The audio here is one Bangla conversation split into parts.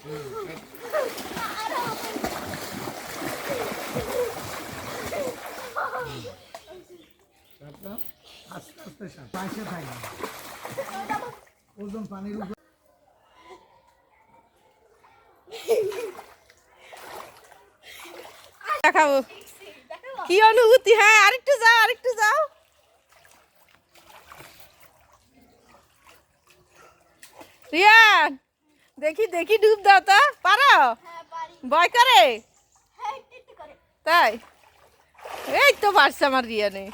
আস্তে আস্তে পাশে থাকবে ওজন পানির উপর দেখাবো কি অনুভূতি। হ্যাঁ, আরেকটু যাও, আরেকটু যাও। রিয়ান, দেখি দেখি ডুব দাও তো। পারো? ভয় করে? তাই? এই তো পারছে আমার রিয়ানে।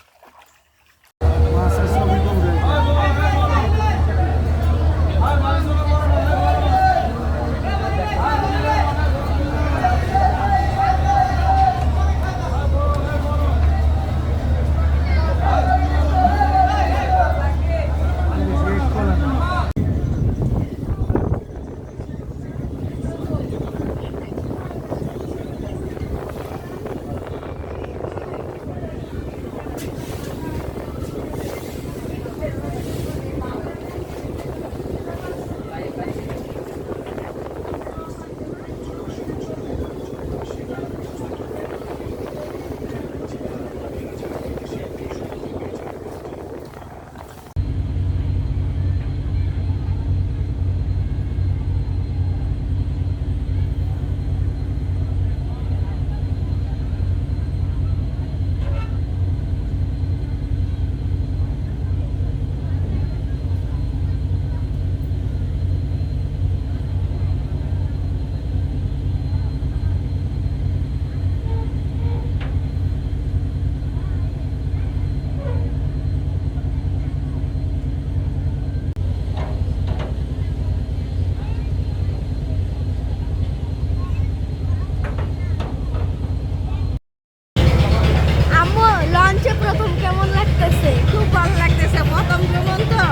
প্রথম কেমন লাগতেছে? খুব ভালো লাগতেছে, প্রথম ভ্রমণ তো।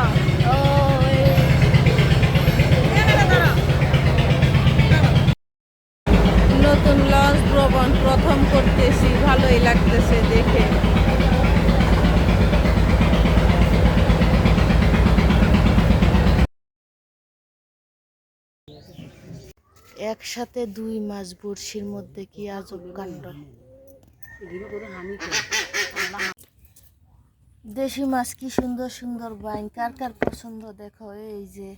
ও নতুন লঞ্চ ভ্রমণ প্রথম করতেছি, ভালোই লাগতেছে দেখে। একসাথে 2 মাছ বড়শির মধ্যে, কি আজব কাণ্ড। দেশি মাছ কি সুন্দর সুন্দর বাইন, কার কার পছন্দ দেখো। এই যে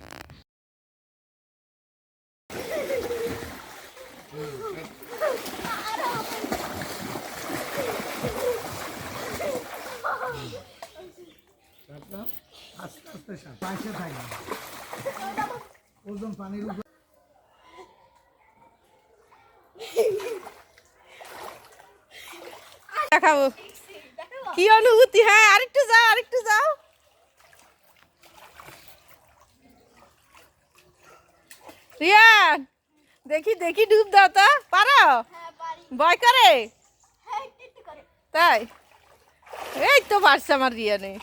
আস্তে আস্তে পাশে থাকবে ওজন পানির উপর দেখাবো কি অনুভূতি। হ্যাঁ, আরেকটু যাও, আরেকটু যাও। রিয়ান, দেখি দেখি ডুব দাও তো। পারো? ভয় করে? তাই? এই তো পারছে আমার রিয়ানে।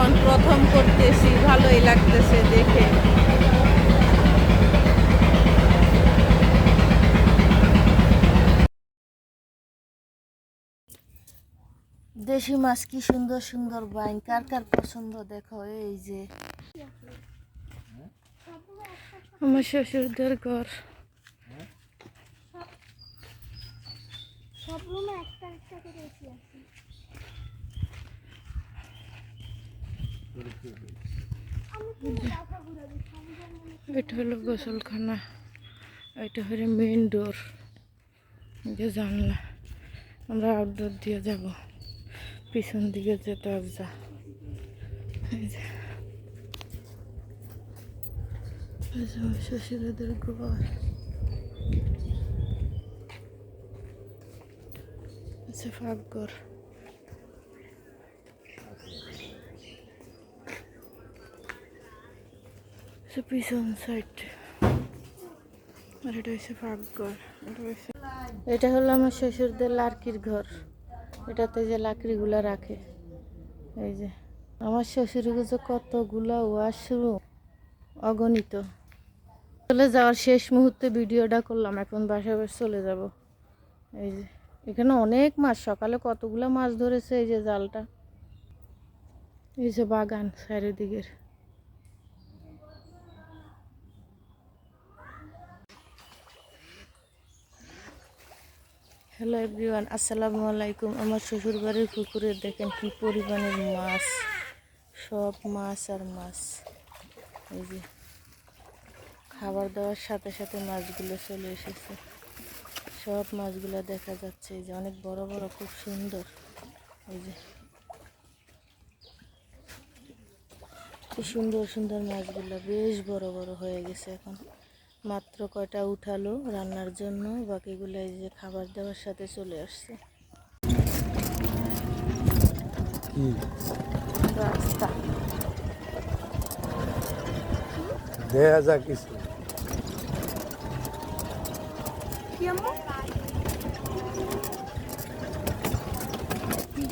এখন প্রথম করতেছি, ভালোই লাগতেছে দেখে। দেশি মাছ কি সুন্দর সুন্দর বাইন, কার কার পছন্দ দেখো। এই যে আমার শ্বশুরদের ঘর। এটা হলো গোসলখানা, এটা হলো মেইন ডোর, যে জানলা। আমরা আউটডোর দিয়ে যাব, পিছন দিকে যে দরজা। এই যে আমার শ্বশুরদের ঘর। আচ্ছা, ফাঁকঘর। পিছন সাইড, আর এটা হচ্ছে ফাঁকঘর। এটা হলো আমার শ্বশুরদের লাকড়ির ঘর, এটাতে যে লাকড়িগুলা রাখে। এই যে আমার শ্বশুরের যে কতগুলা ওয়াশরুম, অগণিত। চলে যাওয়ার শেষ মুহূর্তে ভিডিওটা করলাম, এখন বাসায় চলে যাব। এই যে এখানে অনেক মাছ, সকালে কতগুলা মাছ ধরেছে। এই যে জালটা, এই যে বাগান চারিদিকের। হ্যালো এভরিওয়ান, আসসালামু আলাইকুম। আমার শ্বশুর বাড়ির পুকুরে দেখেন কি পরিমাণের মাছ, সব মাছ আর মাছ। এই যে খাবার দেওয়ার সাথে সাথে মাছগুলো চলে এসেছে, সব মাছগুলো দেখা যাচ্ছে। এই যে অনেক বড় বড়, খুব সুন্দর। এই যে কি সুন্দর সুন্দর মাছগুলো, বেশ বড় বড় হয়ে গেছে। এখন মাত্র কয়টা উঠালো রান্নার জন্য, বাকিগুলো এই যে খাবার দেওয়ার সাথে চলে আসছে। রাস্তা দেখা যাক কিছু। কি